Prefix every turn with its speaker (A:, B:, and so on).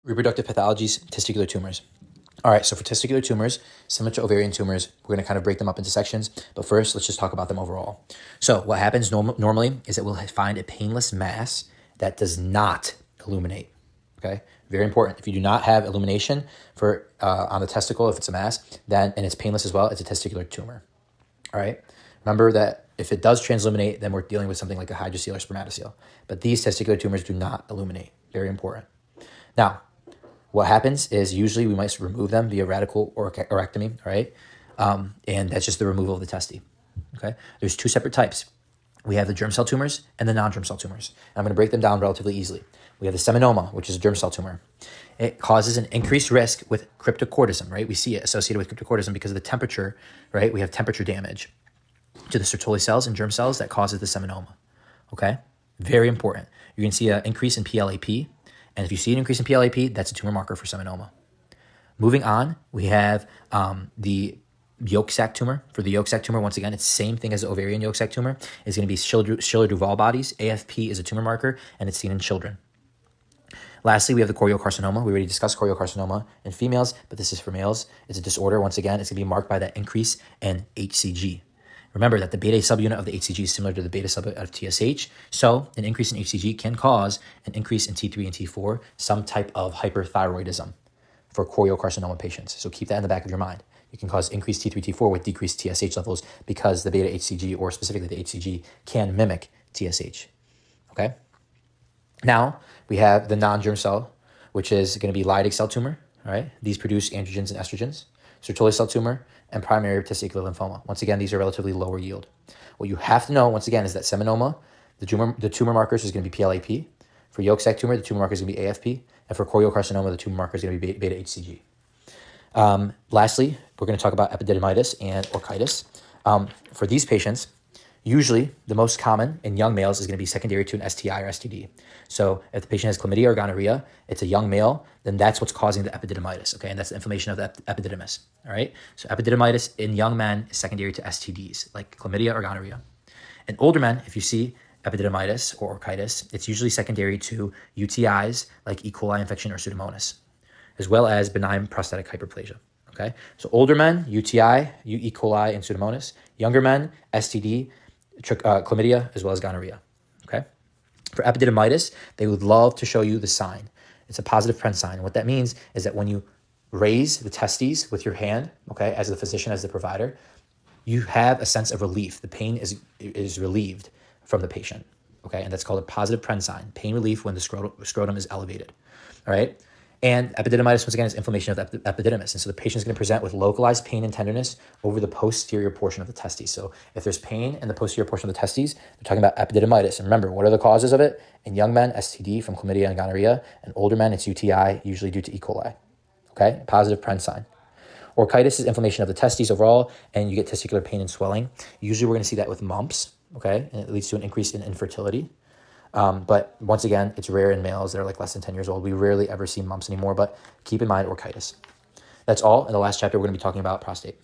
A: Reproductive pathologies, testicular tumors. All right, so for testicular tumors, similar to ovarian tumors, we're going to kind of break them up into sections. But first, let's just talk about them overall. So what happens normally is that we'll find a painless mass that does not illuminate. Okay, very important. If you do not have illumination for on the testicle, if it's a mass, then and it's painless as well, it's a testicular tumor. All right. Remember that if it does transilluminate, then we're dealing with something like a hydrocele or spermatocele. But these testicular tumors do not illuminate. Very important. Now, what happens is usually we might remove them via radical orectomy, right? And that's just the removal of the testy, okay? There's two separate types. We have the germ cell tumors and the non-germ cell tumors. And I'm going to break them down relatively easily. We have the seminoma, which is a germ cell tumor. It causes an increased risk with cryptocortism, right? We see it associated with cryptocortism because of the temperature, right? We have temperature damage to the Sertoli cells and germ cells that causes the seminoma, okay? Very important. You're going to see an increase in PLAP. And if you see an increase in PLAP, that's a tumor marker for seminoma. Moving on, we have the yolk sac tumor. For the yolk sac tumor, once again, it's the same thing as the ovarian yolk sac tumor. It's going to be Schiller-Duval bodies. AFP is a tumor marker, and it's seen in children. Lastly, we have the choriocarcinoma. We already discussed choriocarcinoma in females, but this is for males. It's a disorder. Once again, it's going to be marked by that increase in HCG. Remember that the beta subunit of the HCG is similar to the beta subunit of TSH. So an increase in HCG can cause an increase in T3 and T4, some type of hyperthyroidism for choriocarcinoma patients. So keep that in the back of your mind. You can cause increased T3, T4 with decreased TSH levels because the beta HCG, or specifically the HCG, can mimic TSH. Okay? Now we have the non-germ cell, which is going to be Leydig cell tumor. All right? These produce androgens and estrogens. Sertoli cell tumor, and primary testicular lymphoma. Once again, these are relatively lower yield. What you have to know, once again, is that seminoma, the tumor markers is going to be PLAP. For yolk sac tumor, the tumor marker is going to be AFP. And for choriocarcinoma, the tumor marker is going to be beta HCG. Lastly, we're going to talk about epididymitis and orchitis. For these patients, usually the most common in young males is going to be secondary to an STI or STD. So if the patient has chlamydia or gonorrhea, it's a young male, then that's what's causing the epididymitis, okay? And that's the inflammation of the epididymis, all right? So epididymitis in young men is secondary to STDs, like chlamydia or gonorrhea. In older men, if you see epididymitis or orchitis, it's usually secondary to UTIs like E. coli infection or Pseudomonas, as well as benign prostatic hyperplasia, okay? So older men, UTI, E. coli, and Pseudomonas. Younger men, STD, chlamydia, as well as gonorrhea, okay? For epididymitis, they would love to show you the sign. It's a positive Pren sign. And what that means is that when you raise the testes with your hand, okay, as the physician, as the provider, you have a sense of relief. The pain is relieved from the patient, okay? And that's called a positive Pren sign, pain relief when the scrotum is elevated, all right? And epididymitis, once again, is inflammation of the epididymis. And so the patient is going to present with localized pain and tenderness over the posterior portion of the testes. So if there's pain in the posterior portion of the testes, they're talking about epididymitis. And remember, what are the causes of it? In young men, STD from chlamydia and gonorrhea. And older men, it's UTI, usually due to E. coli. Okay? Positive Pren sign. Orchitis is inflammation of the testes overall, and you get testicular pain and swelling. Usually we're going to see that with mumps, okay? And it leads to an increase in infertility. But once again, it's rare in males that are like less than 10 years old. We rarely ever see mumps anymore, but keep in mind orchitis. That's all. In the last chapter, we're going to be talking about prostate.